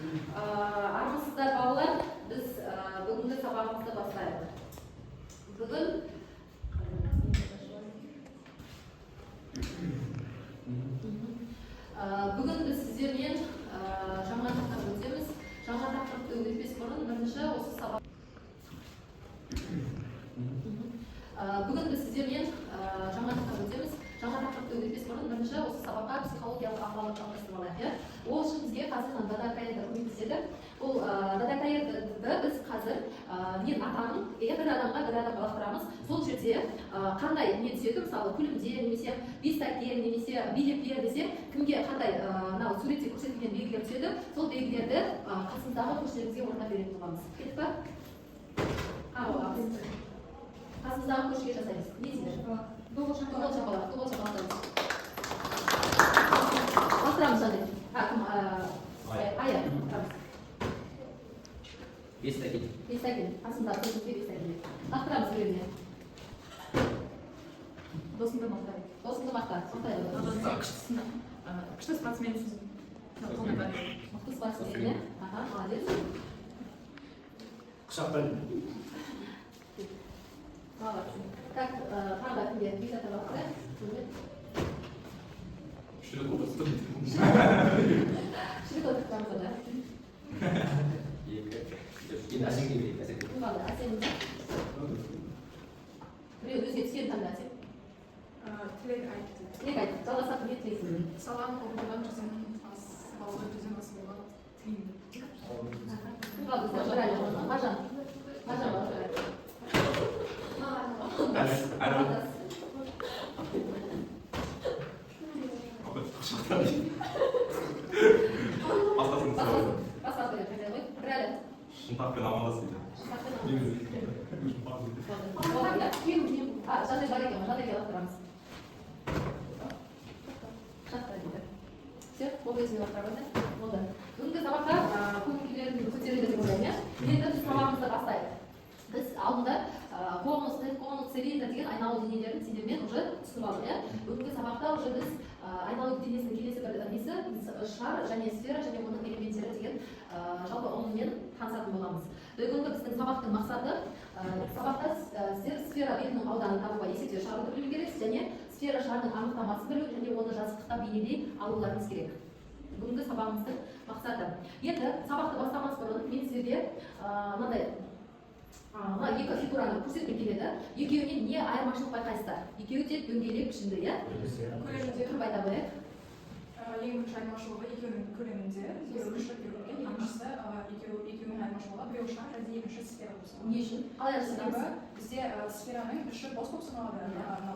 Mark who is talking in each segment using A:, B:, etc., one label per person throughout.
A: Армысыздар балалар, біз бүгінгі сабағымызды бастайық. Бүгін біз сіздермен жаңа тақырып өтеміз. Жаңа тақырыпты өтпес бұрын бірінші осы сабақ. Бүгін біз сіздермен жаңа тақырып өтеміз. Жаңа тақырыпты өтпес бұрын бірінші осы сабаққа психологиялық ахуалды қалыптастырып алайық. Ол үшін бізге қазір дата-каирді көмектеседі. Бұл дата-каирді біз қазір мен атаның бір адамға бір адам балықтырамыз. Сол жерде қандай не түседі, мысалы күлімдер немесе бестакен немесе билепер десе, кімге қандай суретте көрсетілген белгілер түседі, сол белгілерді қасымыздағы көршілерімізге ортақ беретін боламыз. Кетіп па? Қасымыздағы көршіге жасаймыз. Не дейсіздер? Тобыл шапалақ. Бастырамыз жаңағы. Ая.
B: Бестакен.
A: Қасымдағы көршімізге бестакен. Лақтырамыз біреуіне.
C: Досымды мақтайды.
A: Досымды мақтайды.
C: Күшті спортсменсің.
A: Мықты спортсмен. Молодец.
B: Құшақтаймын.
A: Так, тағы да кімге бекзаттар бақтырайық.
B: Шүлік отырсын.
A: Шүлік отырсаңыз да.
B: Енді әсемге берейік, әсемге.
A: Әсемді. Біреу өзге түскен таңда әсем.
C: Тілек айтты.
A: Тілек айтты. Жалғасақ не тілейсің?
C: Салам қобылдан жасаймын. Балығы жүзен асылуға тілеймін.
A: Кім қалды сіздер? Бір әлі. Мажан балығы. Басқа қойып қайда ғой? Бір әлі.
B: Шынтақпен амандасайды.
A: Жағдай бар екен, жағдайға лақтырамыз. Все, болды өзіне лақтырамыз. Болды. Бүгінгі сабақта көңіл-күйлерін көтереді деп ойлаймын. Енді біз сабағымызды бастайық. Біз алдында конус, цилиндр деген айналу денелерін сендермен уже түсініп алдық. Бүгінгі сабақта уже біз айналу денесінің келесі бір несі шар және сфера және оның элементтері деген жалпы онымен танысатын боламыз. Бүгінгі біздің сабақтың мақсаты сабақта сіздер сфера бетінің ауданын табуға есептеу шарды білу керексіз және сфера шарының анықтамасын білу және оны жазықтықта бейнелей алуларыңыз керек. Бүгінгі сабағымыздың мақсаты. Енді сабақты бастамас бұрын мен сіздерге мынандай екі фигураны көрсеткім келеді. Екеуінен не айырмашылық байқайсыздар? Екеуі де дөңгелек пішінді, иә?
C: Көлемінде
A: тұрып айта қояйық.
C: Ең бірінші айырмашылығы екеуінің көлемінде, біреуі шар берілген, екіншісі екеуінің айырмашылығы біреуі шар және екінші сфера болып саналады.
A: Не үшін? Қалай жасаймыз?
C: Бізде сфераның іші бос болып саналады.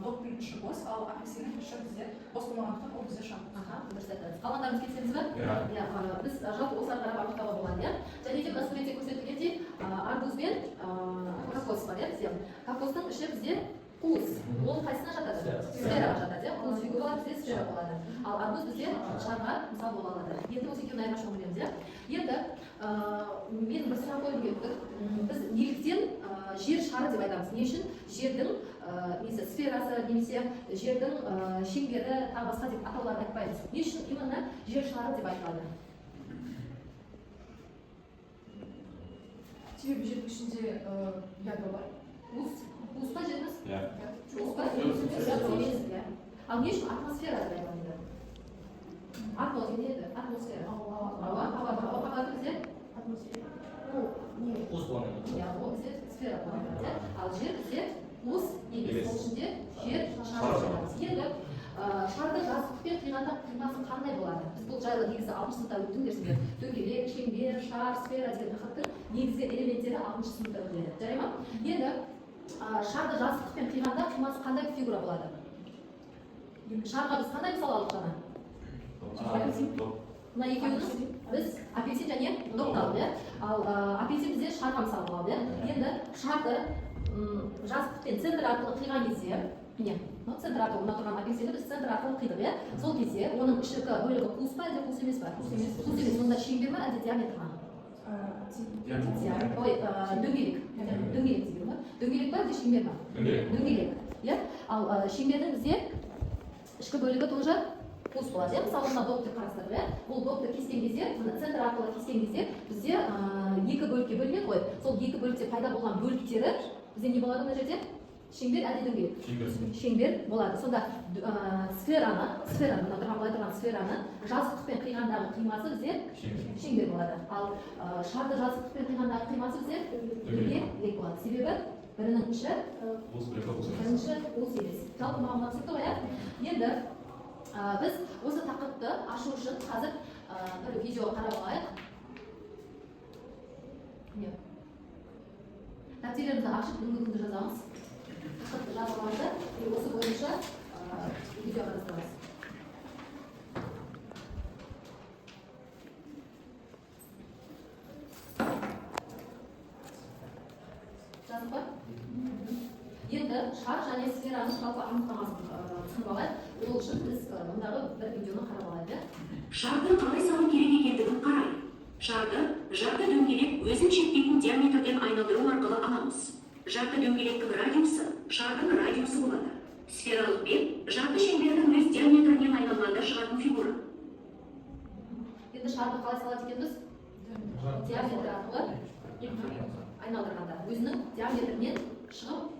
C: Доптың іші бос, ал апельсиннің іші бізде бос болмағандықтан ол бізде шар.
A: Дұрыс айтасыз. Қалғандарыңыз келісеміз бе? Біз жалпы осылар қарап анықтауға болады, иә? Және де мына суретте көрсетілгендей арбуз бен кокос бар, иә? Кокостың іші бізде қуыс. Ол қайсысына жатады? Сфераға жатады, иә? Қуыс фигуралар бізде сфера болады. Ал арбуз бізде шарға мысал бола алады. Енді осы екеуінің айырмашылығын білеміз, иә? Енді мен бір сұрақ қойғым келіп тұр. Біз неліктен жер шары деп айтамыз? Не үшін жердің сферасы немесе жердің шеңбері тағы басқа деп атауларын айтпаймыз? Не үшін именно жер шары деп айтылады?
C: Себебі жердің ішінде ядро бар.
A: Уыс па жеріміз?
B: Иә.
A: Уыс па? Ал не үшін атмосфера деп айтылады? Атмосфера. Ауа бізде?
B: Қуыс болған.
A: Ол бізде сфера болады. Ал жер бізде қуыс емес. Ол ішінде жер шары. Енді шарды жазықтықпен қиғанда қимасы қандай болады? Біз бұл жайлы негізі 60 сыныпта өттіңдер сіздер. Дөңгелек, шеңбер, шар, сфера деген тақырыптың негізгі элементтері 60 сыныпта өтіледі. Жарай ма? Енді шарды жазықтықпен қиғанда қимасы қандай фигура болады? Шарға біз қандай мысал алдық жаңа? Мына екеуіміз біз апельсин және допты алдық, иә? Ал апельсин бізде шарға мысал болады, иә? Енді шарды жазықтықпен центр арқылы қиған кезде, міне, центр арқылы мына тұрған апельсинді біз центр арқылы қидық, иә? Сол кезде оның ішкі бөлігі қуыс па, әлде қуыс емес па? Қуыс емес. Мұнда шеңбер ма, әлде диаметр ма? Дөңгелек. Дөңгелек па, әлде шеңбер ма? Дөңгелек. Ал шеңбердің бізде ішкі бөлігі тоже қуыс болады иә. Мысалы мына доптер қарастырып иә. Бұл доптер кескен кезде, центр арқылы кескен кезде бізде екі бөлікке бөлінеді ғой. Сол екі бөлікте пайда болған бөліктері бізде не болады мына жерде? Шеңбер әлде дөңгелек? Шеңбер болады. Сонда сфераны, мына былай тұрған сфераны жазықтықпен қиғандағы қимасы бізде шеңбер болады. Ал шарды жазықтықпен қиғандағы қимасы бізде дөңгелек болады. Себебі бірінің іші бірінші уыс емес. Жалпы мағлұмат түсінікті ғой иә? Енді біз осы тақырыпты ашу үшін қазір бір видео қарап алайық. Дәптерлерімізді ашып бүгінгі күнді жазамыз. Тақырыпты жазып алды. Осы бойынша видео қарастырамыз. Жазып ба? Енді шар және сфераны жалпы анықтамасын түсініп алайық. Ол үшін біз мұндағы бір видеоны қарап алайық.
D: Шарды қалай салу керек екендігін қарайық. Шарды жарты дөңгелек өзін шектейтін диаметрден айналдыру арқылы аламыз. Жарты дөңгелектің радиусы шардың радиусы болады. Сфералық бет жарты шеңбердің өз диаметрінен айналғанда шығатын фигура.
A: Енді шарды қалай салады екенбіз? Диаметр арқылы айналдырғанда өзінің диаметрінен шығып.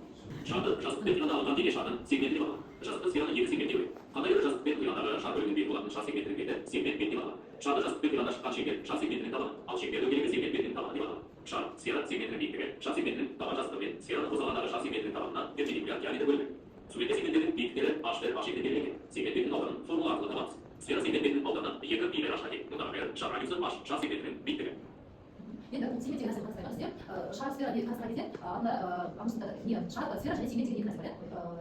E: Шарды жазықтықпен қиғанда алынған дене шардың сегменті бар. Жазықты сфераның екі сегментке бөледі. Қандай бір жазықтықпен қиғандағы шар бөлігінің беті болатын шар сегментінің беті сегмент бет деп аталады. Шарды жазықтықпен қиғанда шыққан шеңбер шар сегментінің табаны, ал шеңбер дөңгелегі сегмент бетінің табаны деп аталады. Шар сфера сегментінің биіктігі шар сегментінің табан жазықтығымен сфераны қозғалғандағы шар сегментінің табанына перпендикуляр диаметр бөлінеді. Суретте сегменттердің биіктіктері h бір h екені берілген. Сегмент бетінің ауданын формула арқылы табамыз. Сфера сегмент бетінің ауданы 2 π h ға тең. Мұндағы бәрі шар радиусы h, шар сегментінің биіктігі.
A: Енді сегмент деген нәрсені қарастырайық иә. Шар сфера деп қарастырған кезде анда аңшында не шар сфера және сегмент деген нәрсе бар иә.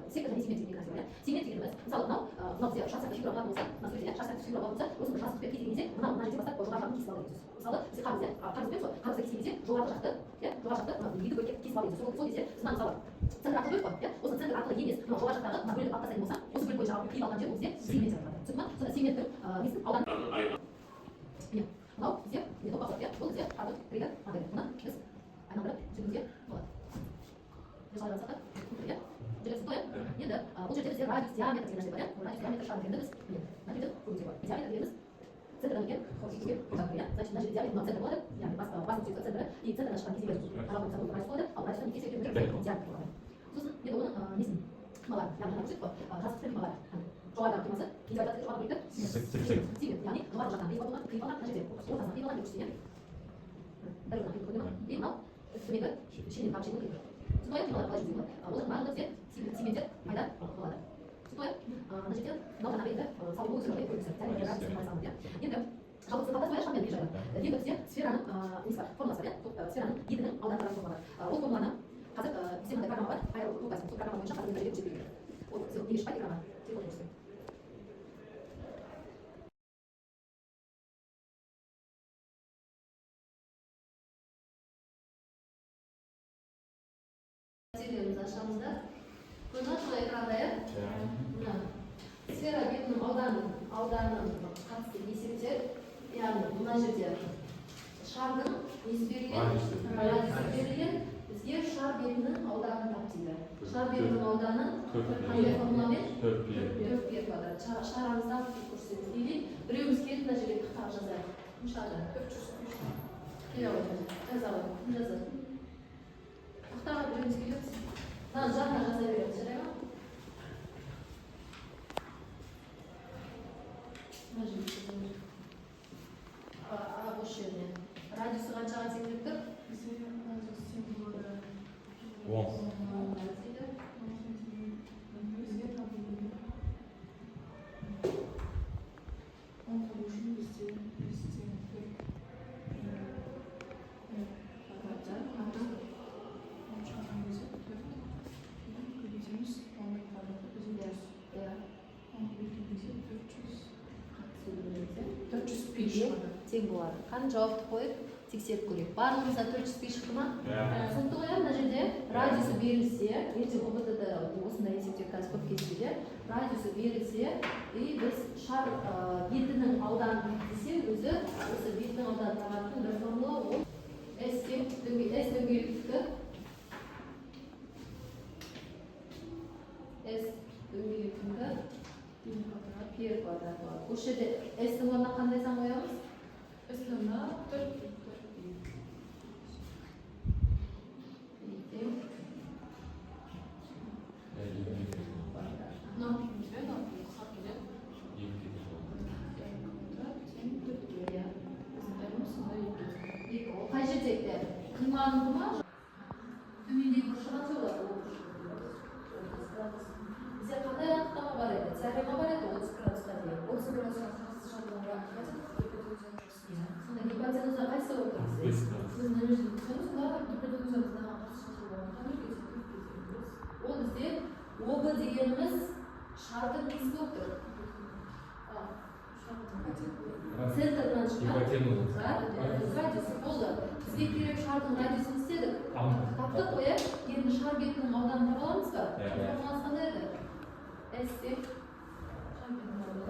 A: Сектор және сегмент деген нәрсе бар иә. Сегмент дегеніміз мысалы мынау бізде шар сияқты фигура болатын болса, мына суретте шар сияқты фигура болатын болса, осы бір жазықтықпен кескен кезде мына жерден бастап жоғары жағын кесіп алады дейсіз. Мысалы біз қарызбен сол қарызды кескен кезде жоғарғы жақты иә, жоғарғы жақты екі бөлікке кесіп алады дейсіз. Сол кезде біз мына мысалы центр арқылы бөліп қой иә. Осы центр арқылы емес, мына жоғарғы жақтағы мына бөлікті алып тастайтын болсақ, осы бөлік бойынша қиып алған жер ол бізде сегмент деп аталады. Түсіндің ме? Сонда сегменттің несін ауданы мынау бізде не топ басады иә. Бұл бізде шарды қиды модель. Мұны біз айналдырып жүргізуге болады. Біз қалай жасадық? Иә. Жүргізіп қояйық. Енді бұл жерде бізде радиус диаметр деген нәрсе бар иә. Радиус диаметр шар дегенді біз мына жерде көруге болады. Диаметр дегеніміз центрдан өткен қорытуге болады иә. Значит, мына жерде диаметр мына центр болады. Яғни басының нүктесі центрі и центрдан шыққан кесілген аралығын салу радиус болады. Ал радиустан кесілген диаметр болады. Сосын енді оны несін қималар, яғни жаңа көрсеттік қой. Жазықтықпен қималар. Жоғарыдағы қимасы, кейде айтады жоғарғы бөлікті сегмент, яғни жоғарғы жақтан қиып алған мына жерде ортасынан қиып алған жүргізсе иә. Дәл өзінен қиып көрген ма? И мынау үстімегі шенен тағы шенен қиып. Түсініп қояйық қималар қалай жүргізіледі. Олардың барлығы бізде сегменттер пайда болады. Түсініп қояйық. Мына жерде мынау жаңағы енді салу бұл сөйлеуге көргізеді. Және радиусын қалай салынады иә. Енді жалпы сипаттас қояйық шаммен жайлы. Енді бізде сфераның несі бар, формуласы бар иә. Сфераның бетінің ауданы туралы формула бар. Ол формуланы қазір бізде мынандай программа бар. Сол программа бойынша қазір мына жерде көрсетіп береді. Ол неге шықпайды экранға? Телефон көрсетеді. Материалымызды ашамыз да. Көрінеді сол экранда иә? Мына сфера бетінің ауданын қатысты есептер, яғни мына жерде шардың несі берілген, радиусы берілген, бізге шар бетінің ауданын тап дейді. Шар бетінің ауданы қандай формуламен? 4π квадрат. Шарымыздан көрсетеді. Или біреуіміз келіп мына жерге тақтаға жазайық. Шарды 400 келе қойды. Жазады. Тақтаға біреуіміз келіп жанына жаза береді. Жарай ма? Мына жерге осы жеріне. Радиусы қаншаға тең деп тұр? 400π тең болады. Қане жауапты қойып тексеріп көрейік. Барлығымызда 400π шықты ма? Түсінікті ғой мына жерде радиусы берілсе, ертең ОБТ-да осындай есептер қазір көп кездеседі. Радиусы берілсе, и біз шар бетінің ауданын десе, өзі осы бетінің ауданын табатын бір формула ол S дөңгелектікі S дөңгелектігі π квадрат болады. S'ning o'rniga qanday san qo'yamiz?
C: Eslanda 4.
A: Qaysi chetda? Qiymanimi? Төмендегі бұрышы қанша болады? Бізде қандай анықтама бар еді? Теорема бар еді 30 градусқа дейін.
C: 30 градусқа қарсы жағдайға
A: Сонда гипотенуза қайсы болып тұр бізде? Сіз нөл жүріп тұрсаңыз, оларға гипотенузамыздан қарсы жағдайға ол бізде ОБ дегеніміз шардың несі болып тұр? Центрдан шыққан радиусы болды. Бізге керек шардың радиусын істедік. Таптық қой, енді шар бетінің ауданын таба аламыз ба? Формуласы қандай еді? S деп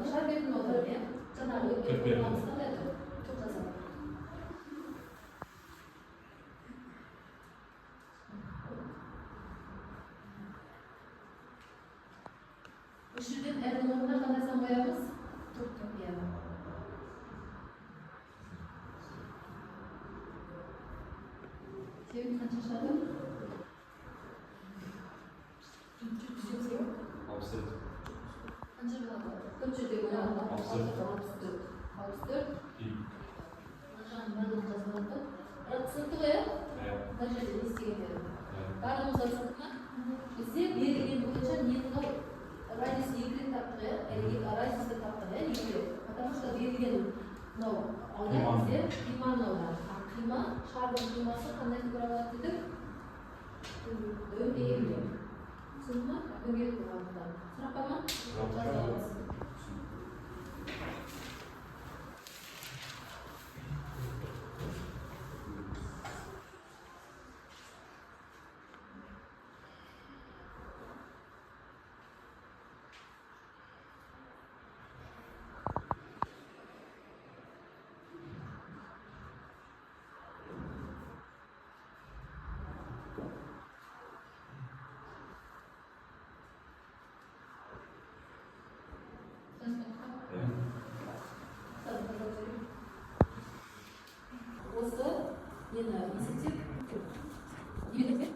A: шар бетінің ауданы, иә? Жаңағы формуласы қандай еді? Жазамын. Үш жерден R-ның орнына қандай сан қоямыз? Иә. Sevim kaç yaşında?
B: 64.
A: Kaç yaşında? Kaç yaşında? 64. Aşağıdan ben de yazmadım. Sınıfı ya? Kaç yaşında isteyemiyorum. Bardağımız arasında bizde belirgin boyunca niyetine радиус Y таптығы, радиусты таптығы Y. Потому что белгілен аудан бізде қиманы аудан. Қима, шардың қимасы қандай фигуралар дедік? Дөңгелек. Түсінді ма? Дөңгелек болғандықтан. Сұрақ бар ма? Жазамыз. Осы нені есептеп елеме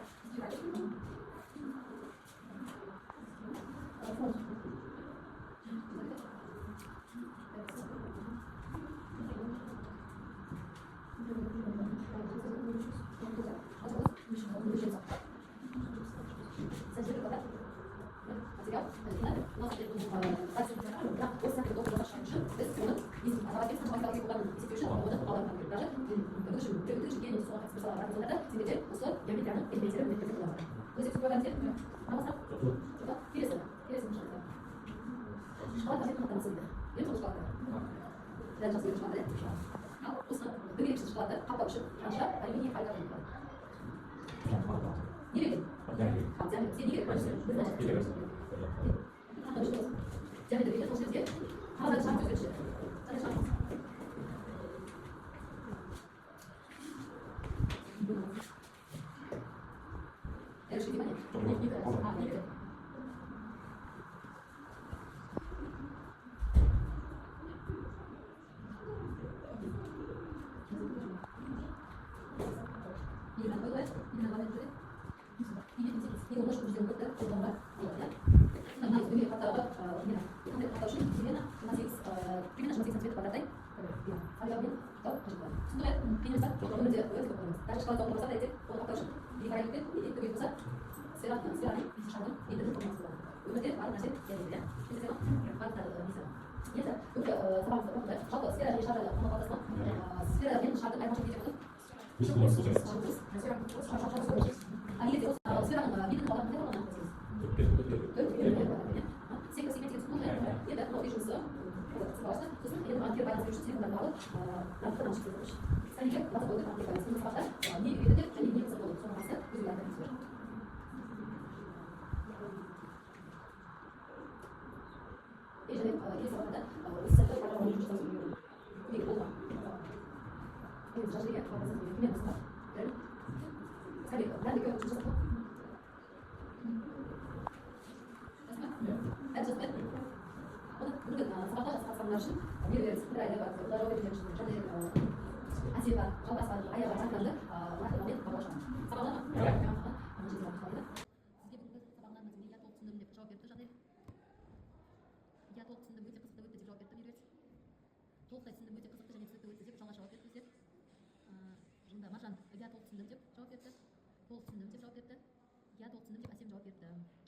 A: информация. Удар өте жақсы. Және Азиға жалғасқан аяғы сақтанды. Нақты момент қабылдаған. Сабағына ма?
B: Иә.
A: Сізге бүгінгі сабағынан мәтінге я толық түсіндім деп жауап берді Жанель. Я толық түсіндім, өте қызықты өтті деп жауап берді Меруерт. Толықтай түсіндім, өте қызықты және түсінікті өтті деп жаңа жауап берді өздер. Жында Маржан, я толық түсіндім деп жауап берді. Толық түсіндім деп жауап берді. Я толық түсіндім деп Әсем жауап берді.